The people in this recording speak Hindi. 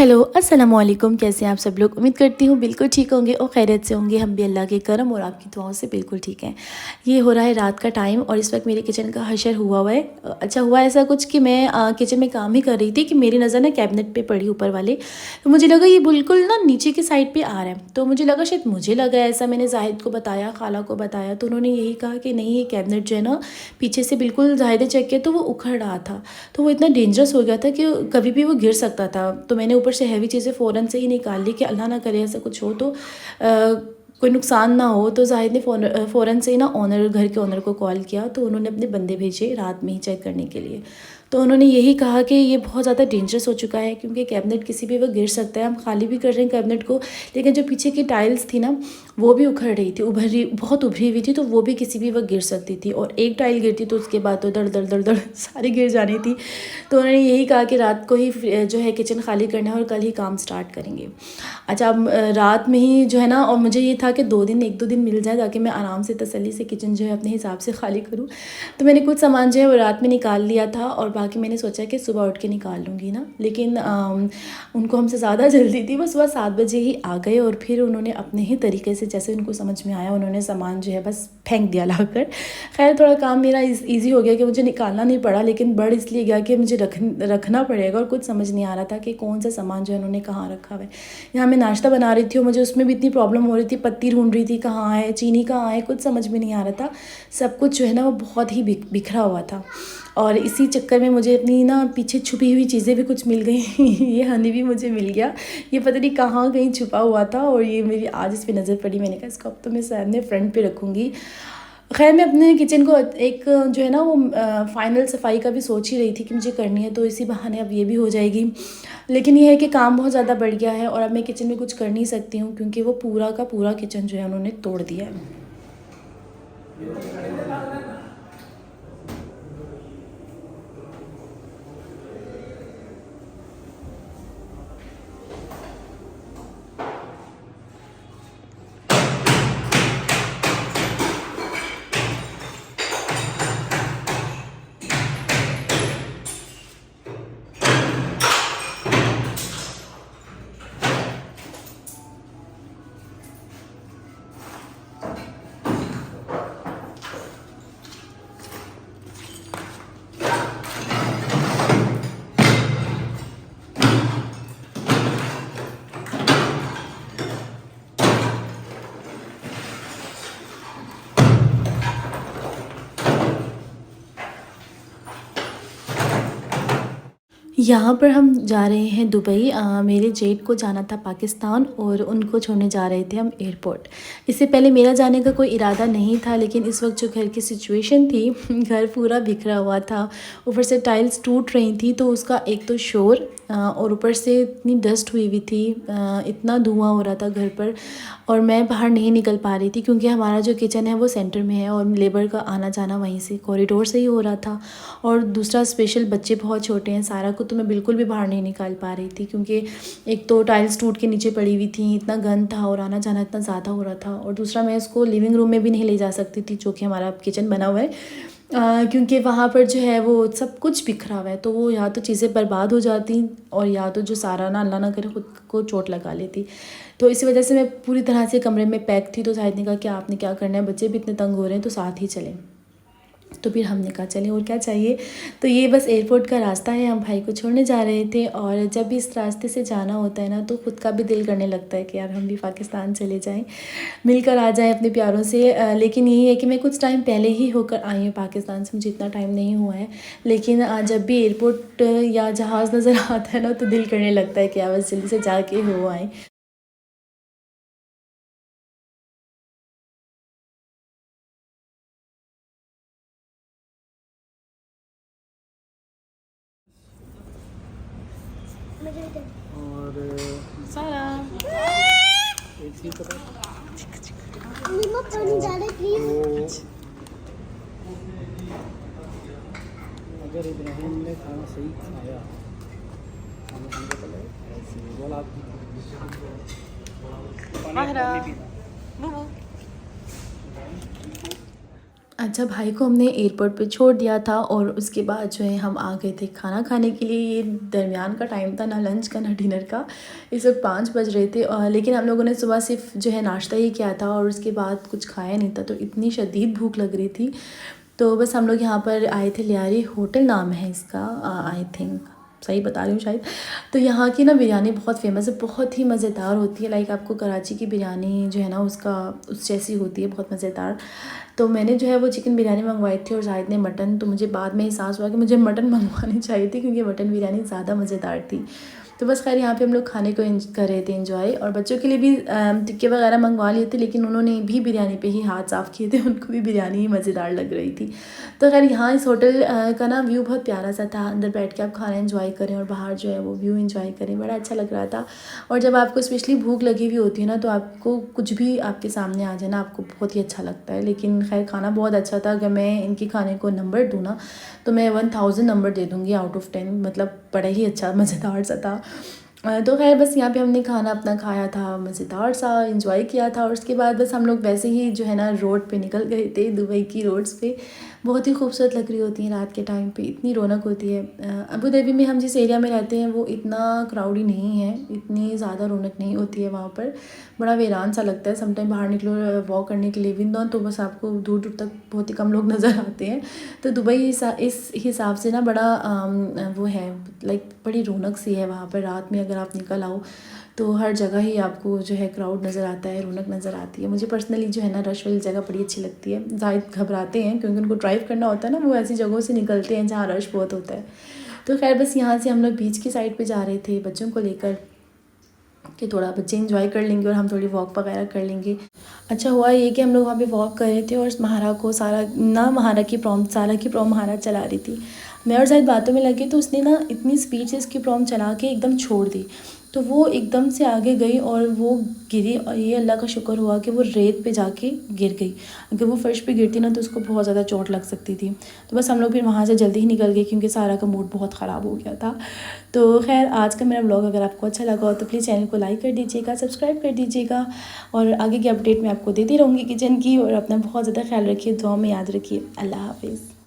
हेलो अस्सलाम वालेकुम। कैसे हैं आप सब लोग? उम्मीद करती हूँ बिल्कुल ठीक होंगे और खैरियत से होंगे। हम भी अल्लाह के करम और आपकी दुआओं से बिल्कुल ठीक हैं। ये हो रहा है रात का टाइम और इस वक्त मेरे किचन का हशर हुआ है। अच्छा हुआ ऐसा कुछ कि मैं किचन में काम ही कर रही थी कि मेरी नज़र ना कैबिनेट पे पड़ी ऊपर वाले। तो मुझे लगा ये बिल्कुल ना नीचे की साइड पर आ रहा है। तो मुझे लगा शायद मुझे लगा ऐसा। मैंने जाहिद को बताया, खाला को बताया, तो उन्होंने यही कहा कि नहीं, ये कैबिनेट जो है ना पीछे से बिल्कुल जाहिद चेक किया तो वो उखड़ रहा था। तो वो इतना डेंजरस हो गया था कि कभी भी वो गिर सकता था। तो मैंने ऊपर से हैवी चीज़ें फ़ौरन से ही निकाल ली कि अल्लाह ना करे ऐसा कुछ हो तो कोई नुकसान ना हो। तो जाहिद ने फ़ौरन से ही ना घर के ओनर को कॉल किया। तो उन्होंने अपने बंदे भेजे रात में ही चेक करने के लिए। तो उन्होंने यही कहा कि ये बहुत ज़्यादा डेंजरस हो चुका है क्योंकि कैबिनेट किसी भी वक्त गिर सकता है। हम खाली भी कर रहे हैं कैबिनेट को, लेकिन जो पीछे की टाइल्स थी ना वो भी उखड़ रही थी, बहुत उभरी हुई थी, तो वो भी किसी भी वक्त गिर सकती थी। और एक टाइल गिरती तो उसके बाद तो दड़ दड़ दड़ दड़ सारी गिर जानी थी। तो उन्होंने यही कहा कि रात को ही जो है किचन खाली करना है और कल ही काम स्टार्ट करेंगे। अच्छा, अब रात में ही जो है ना, और मुझे ये था कि एक दो दिन मिल जाए ताकि मैं आराम से तसल्ली से किचन जो है अपने हिसाब से खाली करूँ। तो मैंने कुछ सामान जो है वो रात में निकाल लिया था और बाकी मैंने सोचा कि सुबह उठ के निकाल लूँगी ना। लेकिन उनको हमसे ज़्यादा जल्दी थी। वो सुबह 7 बजे ही आ गए और फिर उन्होंने अपने ही तरीके से जैसे उनको समझ में आया उन्होंने सामान जो है बस फेंक दिया लाकर। खैर थोड़ा काम मेरा ईजी हो गया कि मुझे निकालना नहीं पड़ा, लेकिन बढ़ इसलिए गया कि मुझे रखना पड़ेगा और कुछ समझ नहीं आ रहा था कि कौन सा सामान जो है उन्होंने कहाँ रखा हुआ है। यहाँ मैं नाश्ता बना रही थी और मुझे उसमें भी इतनी प्रॉब्लम हो रही थी, पत्ती ढूंढ रही थी कहाँ है, चीनी कहाँ है, कुछ समझ में नहीं आ रहा था। सब कुछ जो है ना वो बहुत ही बिखरा हुआ था और इसी चक्कर में मुझे अपनी ना पीछे छुपी हुई चीज़ें भी कुछ मिल गई। ये हनी भी मुझे मिल गया, ये पता नहीं कहाँ कहीं छुपा हुआ था और ये मेरी आज इस पर नज़र पड़ी। मैंने कहा इसको अब तो मैं सामने फ्रंट पे रखूँगी। खैर मैं अपने किचन को एक जो है ना वो फाइनल सफाई का भी सोच ही रही थी कि मुझे करनी है, तो इसी बहाने अब ये भी हो जाएगी। लेकिन ये है कि काम बहुत ज़्यादा बढ़ गया है और अब मैं किचन में कुछ कर नहीं सकती हूँ क्योंकि वो पूरा का पूरा किचन जो है उन्होंने तोड़ दिया है। यहाँ पर हम जा रहे हैं दुबई। मेरे जेठ को जाना था पाकिस्तान और उनको छोड़ने जा रहे थे हम एयरपोर्ट। इससे पहले मेरा जाने का कोई इरादा नहीं था, लेकिन इस वक्त जो घर की सिचुएशन थी, घर पूरा बिखरा हुआ था, ऊपर से टाइल्स टूट रही थी, तो उसका एक तो शोर और ऊपर से इतनी डस्ट हुई हुई थी, इतना धुआं हो रहा था घर पर और मैं बाहर नहीं निकल पा रही थी क्योंकि हमारा जो किचन है वो सेंटर में है और लेबर का आना जाना वहीं से कॉरिडोर से ही हो रहा था। और दूसरा स्पेशल बच्चे बहुत छोटे हैं, सारा को तो मैं बिल्कुल भी बाहर नहीं निकाल पा रही थी क्योंकि एक तो टाइल्स टूट के नीचे पड़ी हुई थी, इतना गंद था और आना जाना इतना ज़्यादा हो रहा था, और दूसरा मैं इसको लिविंग रूम में भी नहीं ले जा सकती थी जो कि हमारा किचन बना हुआ है, क्योंकि वहाँ पर जो है वो सब कुछ बिखरा हुआ है, तो वो या तो चीज़ें बर्बाद हो जाती और या तो जो सारा ना अल्लाह ना करे खुद को चोट लगा लेती। तो इसी वजह से मैं पूरी तरह से कमरे में पैक थी। तो शाहिद ने कहा कि आपने क्या करना है, बच्चे भी इतने तंग हो रहे हैं तो साथ ही चलें। तो फिर हमने कहा चलें और क्या चाहिए। तो ये बस एयरपोर्ट का रास्ता है, हम भाई को छोड़ने जा रहे थे और जब भी इस रास्ते से जाना होता है ना तो ख़ुद का भी दिल करने लगता है कि यार हम भी पाकिस्तान चले जाएं, मिलकर आ जाएं अपने प्यारों से। लेकिन यही है कि मैं कुछ टाइम पहले ही होकर आई हूँ पाकिस्तान से, मुझे इतना टाइम नहीं हुआ है, लेकिन जब भी एयरपोर्ट या जहाज़ नज़र आता है ना तो दिल करने लगता है कि यार बस जल्दी से जाके हो आएँ। और सारा एक चीज़ पता पानी डाले प्लीज। अगर इब्राहिम ने खाना सही खाया, खाना खाने का पहले ऐसे बोला आप आहरा बुबू। अच्छा, भाई को हमने एयरपोर्ट पे छोड़ दिया था और उसके बाद जो है हम आ गए थे खाना खाने के लिए। ये दरमियान का टाइम था, ना लंच का ना डिनर का। इस वक्त 5 बज रहे थे लेकिन हम लोगों ने सुबह सिर्फ जो है नाश्ता ही किया था और उसके बाद कुछ खाया नहीं था, तो इतनी शदीद भूख लग रही थी। तो बस हम लोग यहाँ पर आए थे, लियारी होटल नाम है इसका, आई थिंक सही बता रही हूँ शायद। तो यहाँ की ना बिरयानी बहुत फेमस है, बहुत ही मज़ेदार होती है। लाइक आपको कराची की बिरयानी जो है ना उसका उस जैसी होती है, बहुत मज़ेदार। तो मैंने जो है वो चिकन बिरयानी मंगवाई थी और शायद ने मटन। तो मुझे बाद में एहसास हुआ कि मुझे मटन मंगवानी चाहिए थी क्योंकि मटन बिरयानी ज़्यादा मज़ेदार थी। तो बस खैर यहाँ पे हम लोग खाने को कर रहे थे एंजॉय, और बच्चों के लिए भी टिक्के वगैरह मंगवा लिए थे, लेकिन उन्होंने भी बिरयानी पे ही हाथ साफ़ किए थे, उनको भी बिरयानी ही मज़ेदार लग रही थी। तो खैर यहाँ इस होटल का ना व्यू बहुत प्यारा सा था, अंदर बैठ के आप खाना एंजॉय करें और बाहर जो है वो व्यू एंजॉय करें, बड़ा अच्छा लग रहा था। और जब आपको स्पेशली भूख लगी हुई होती है ना, तो आपको कुछ भी आपके सामने आ जाए ना, आपको बहुत ही अच्छा लगता है। लेकिन खैर खाना बहुत अच्छा था। अगर मैं इनके खाने को नंबर दूँ ना, तो मैं 1000 नंबर दे दूँगी आउट ऑफ 10। मतलब बड़ा ही अच्छा मज़ेदार सा था। तो खैर बस यहाँ पे हमने खाना अपना खाया था, मज़ेदार सा एंजॉय किया था, और उसके बाद बस हम लोग वैसे ही जो है ना रोड पे निकल गए थे। दुबई की रोड्स पे बहुत ही खूबसूरत लग रही होती हैं रात के टाइम पे, इतनी रौनक होती है। अबू धाबी में हम जिस एरिया में रहते हैं वो इतना क्राउडी नहीं है, इतनी ज़्यादा रौनक नहीं होती है वहाँ पर, बड़ा वीरान सा लगता है। समटाइम बाहर निकलो वॉक करने के लिए विंडो, तो बस आपको दूर दूर तक बहुत ही कम लोग नज़र आते हैं। तो दुबई इस हिसाब से ना बड़ा वो है, लाइक बड़ी रौनक सी है वहाँ पर। रात में अगर आप निकल आओ तो हर जगह ही आपको जो है क्राउड नज़र आता है, रौनक नज़र आती है। मुझे पर्सनली जो है ना रश वाली जगह बड़ी अच्छी लगती है। जाहिद घबराते हैं क्योंकि उनको ड्राइव करना होता है ना, वो ऐसी जगहों से निकलते हैं जहाँ रश बहुत होता है। तो खैर बस यहाँ से हम लोग बीच की साइड पे जा रहे थे बच्चों को लेकर, कि थोड़ा बच्चे इंजॉय कर लेंगे और हम थोड़ी वॉक वगैरह कर लेंगे। अच्छा हुआ ये कि हम लोग वहाँ पे वॉक कर रहे थे और महारा को महारा की प्रॉम महारा चला रही थी। मैं और शायद बातों में लगे तो उसने ना इतनी स्पीड से इसकी प्रॉम चला के एकदम छोड़ दी, तो वो एकदम से आगे गई और वो गिरी। और ये अल्लाह का शुक्र हुआ कि वो रेत पे जाके गिर गई। अगर वो फर्श पे गिरती ना तो उसको बहुत ज़्यादा चोट लग सकती थी। तो बस हम लोग फिर वहाँ से जल्दी ही निकल गए क्योंकि सारा का मूड बहुत ख़राब हो गया था। तो खैर आज का मेरा ब्लॉग अगर आपको अच्छा लगा हो तो प्लीज़ चैनल को लाइक कर दीजिएगा, सब्सक्राइब कर दीजिएगा, और आगे की अपडेट मैं आपको देती रहूँगी किचन की। और अपना बहुत ज़्यादा ख्याल रखिए, दुआ में याद रखिए। अल्लाह हाफिज़।